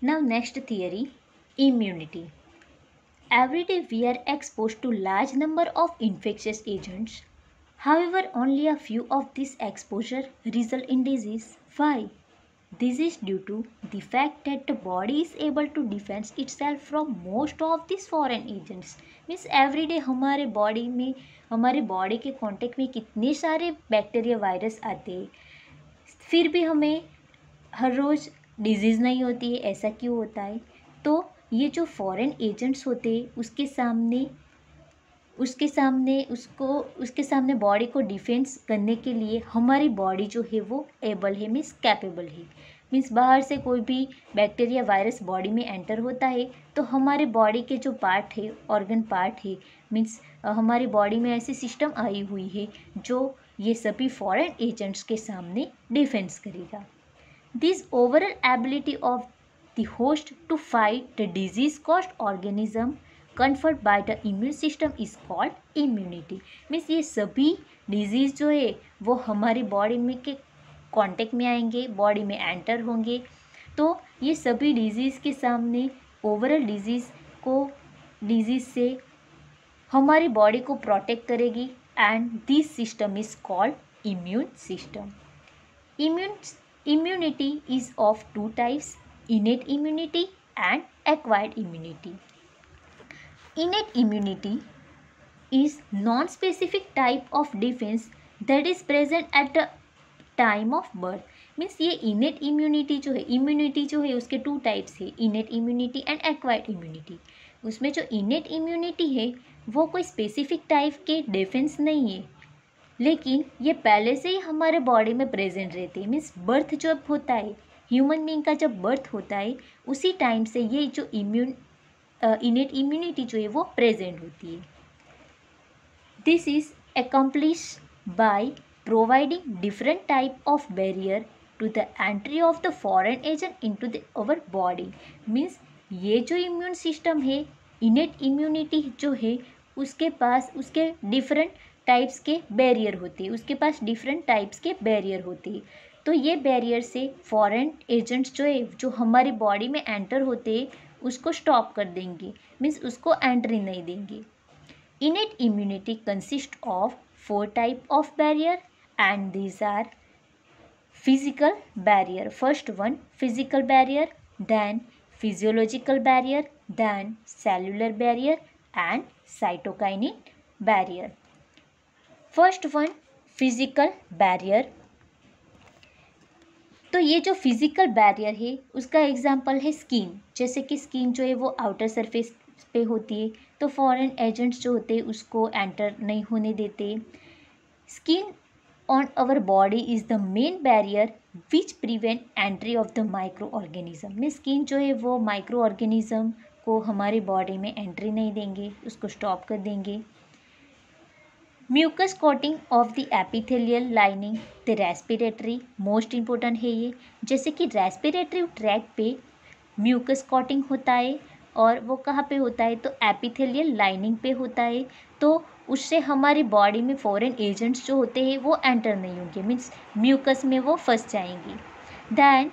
Now next theory, immunity. Every day we are exposed to large number of infectious agents. However, only a few of this exposure result in disease. Why? This is due to the fact that the body is able to defend itself from most of these foreign agents. Means everyday हमारे body में, हमारे body के contact में कितने सारे bacteria virus आते हैं, फिर भी हमें हर रोज़ डिजीज़ नहीं होती है. ऐसा क्यों होता है? तो ये जो फॉरेन एजेंट्स होते हैं उसके सामने बॉडी को डिफेंस करने के लिए हमारी बॉडी जो है वो एबल है, मीन्स कैपेबल है. मीन्स बाहर से कोई भी बैक्टीरिया वायरस बॉडी में एंटर होता है तो हमारे बॉडी के जो पार्ट है, ऑर्गन पार्ट है, मीन्स हमारी बॉडी में ऐसी सिस्टम आई हुई है जो ये सभी फॉरेन एजेंट्स के सामने डिफेंस करेगा. This overall ability of the host to fight the disease caused organism conferred by the immune system is called immunity. Means ये सभी डिजीज़ जो है वो हमारी बॉडी में के कांटेक्ट में आएंगे, बॉडी में एंटर होंगे, तो ये सभी डिजीज़ के सामने ओवरऑल डिजीज़ से हमारी बॉडी को प्रोटेक्ट करेगी and this system is called immune system. Immunity is of two types, innate immunity and acquired immunity. Innate immunity is non-specific type of defense that is present at the time of birth. Means ये innate immunity जो है उसके two types है, innate immunity and acquired immunity. उसमें जो innate immunity है वो कोई स्पेसिफिक टाइप के डिफेंस नहीं है, लेकिन ये पहले से ही हमारे बॉडी में प्रेजेंट रहते हैं. मीन्स बर्थ जब होता है, ह्यूमन बीइंग का जब बर्थ होता है उसी टाइम से ये जो इनेट इम्यूनिटी जो है वो प्रेजेंट होती है. This is accomplish by providing different type of barrier to the entry of the foreign agent into the our body. Means ये जो इम्यून सिस्टम है, इनेट इम्यूनिटी जो है उसके पास उसके डिफरेंट टाइप्स के बैरियर होते हैं, उसके पास डिफरेंट टाइप्स के बैरियर होते हैं. तो ये बैरियर से फॉरेन एजेंट्स जो है जो हमारी बॉडी में एंटर होते हैं उसको स्टॉप कर देंगे, मीन्स उसको एंट्री नहीं देंगे. Innate immunity consist of 4 type of barrier and these are physical barrier. First one physical barrier, then physiological barrier, then cellular barrier and cytokinin barrier. First one physical barrier. तो ये जो physical barrier है उसका example है skin. जैसे कि skin जो है वो आउटर सरफेस पे होती है तो फॉरेन एजेंट्स जो होते हैं उसको एंटर नहीं होने देते. Skin on our body is the main barrier which prevent entry of the micro organism. में स्किन जो है वो माइक्रो ऑर्गेनिज्म को हमारी बॉडी में एंट्री नहीं देंगे, उसको स्टॉप कर देंगे. Mucus coating of the epithelial lining the respiratory, most important है ये. जैसे कि रेस्पिरेटरी ट्रैक पे म्यूकस कोटिंग होता है और वो कहाँ पे होता है तो एपिथेलियल लाइनिंग पे होता है, तो उससे हमारी बॉडी में फॉरेन एजेंट्स जो होते हैं वो एंटर नहीं होंगे, मीन्स म्यूकस में वो फंस जाएंगी. Then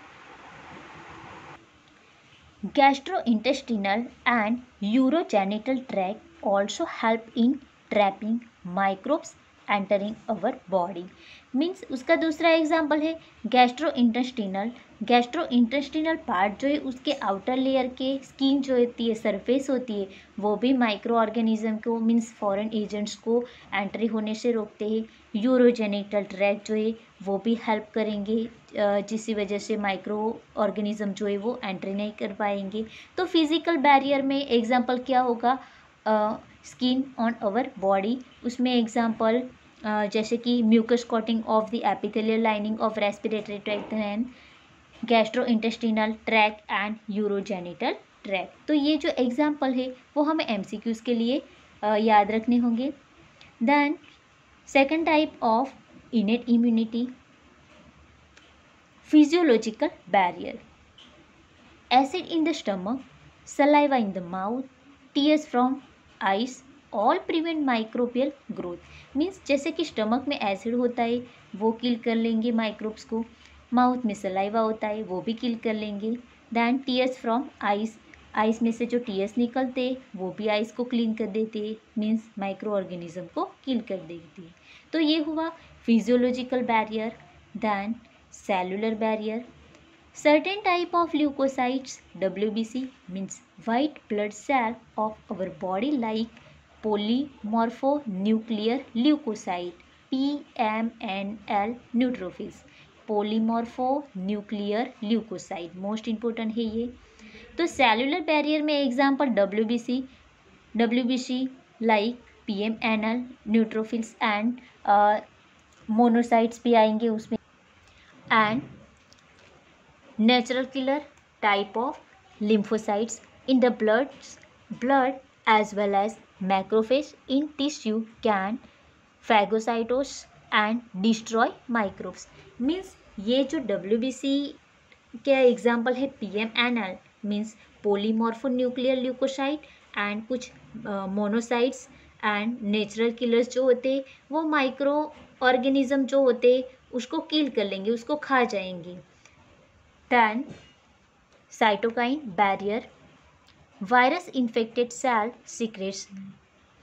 gastrointestinal and urogenital tract also help in trapping microbes entering our body. Means उसका दूसरा एग्जाम्पल है गैस्ट्रोइंटेस्टिनल. गैस्ट्रोइंटेस्टिनल पार्ट जो है उसके आउटर लेयर के स्किन जो होती है, सरफेस होती है, वो भी माइक्रो ऑर्गेनिज्म को मीन्स फॉरेन एजेंट्स को एंट्री होने से रोकते हैं. यूरोजेनिटल ट्रैक जो है वो भी हेल्प करेंगे, जिसकी वजह से माइक्रो ऑर्गेनिज्म जो है वो एंट्री नहीं कर पाएंगे. तो फिजिकल बैरियर में एग्जाम्पल क्या होगा, स्किन ऑन आवर बॉडी. उसमें एग्जांपल जैसे कि mucus coating of the epithelial lining of respiratory tract and gastrointestinal tract and urogenital tract. तो ये जो एग्जांपल है वो हमें एमसीक्यूज़ के लिए याद रखने होंगे. Then second type of innate immunity, physiological barrier. Acid in the stomach, saliva in the mouth, tears from eyes all prevent microbial growth. Means जैसे कि स्टमक में एसिड होता है वो किल कर लेंगे माइक्रोब्स को, माउथ में सलाइवा होता है वो भी किल कर लेंगे. Then tears from eyes, eyes में से जो टीयर्स निकलते वो भी आइस को क्लीन कर देते, मीन्स माइक्रो ऑर्गेनिज्म को किल कर देती। तो ये हुआ physiological barrier. Then cellular barrier, certain type of leukocytes WBC means white blood cell of our body like polymorphonuclear leukocyte PMNL neutrophils, polymorphonuclear leukocyte most important है ये। तो सेलुलर बैरियर में example WBC like PMNL neutrophils and monocytes भी आएंगे उसमें। And natural killer type of lymphocytes in the blood as well as macrophage in tissue can phagocytose and destroy microbes। means ये जो WBC के example है PMNL means पोलीमॉर्फोन्यूक्लियर leucocyte and कुछ monocytes and natural killers जो होते वो micro organism जो होते उसको किल कर लेंगे, उसको खा जाएंगे। Then cytokine barrier, virus infected cell secretes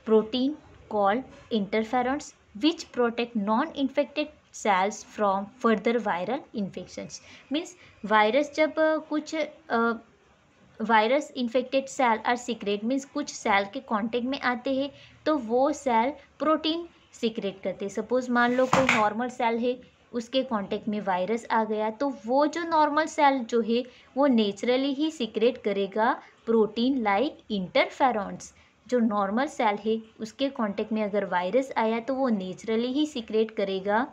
protein called interferons which protect non-infected cells from further viral infections। means virus जब कुछ virus infected cell are secrete means कुछ सेल के कांटेक्ट में आते हैं तो वो सेल प्रोटीन सीक्रेट करते हैं। सपोज मान लो कोई नॉर्मल सेल है, उसके कांटेक्ट में वायरस आ गया तो वो जो नॉर्मल सेल जो है वो नेचुरली ही सीक्रेट करेगा प्रोटीन लाइक इंटरफेरॉन्स। जो नॉर्मल सेल है उसके कांटेक्ट में अगर वायरस आया तो वो नेचुरली ही सीक्रेट करेगा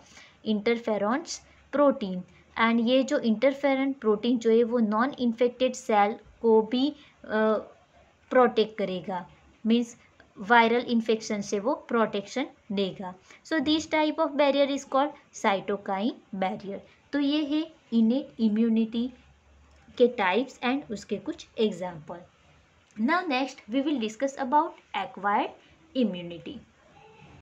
इंटरफेरॉन्स प्रोटीन। एंड ये जो इंटरफेरॉन प्रोटीन जो है वो नॉन इन्फेक्टेड सेल को भी प्रोटेक्ट करेगा, मीन्स वायरल इन्फेक्शन से वो प्रोटेक्शन देगा। So this type of barrier is called cytokine barrier. तो ये है इनेट इम्यूनिटी के टाइप्स एंड उसके कुछ example. Now next we will discuss about acquired immunity.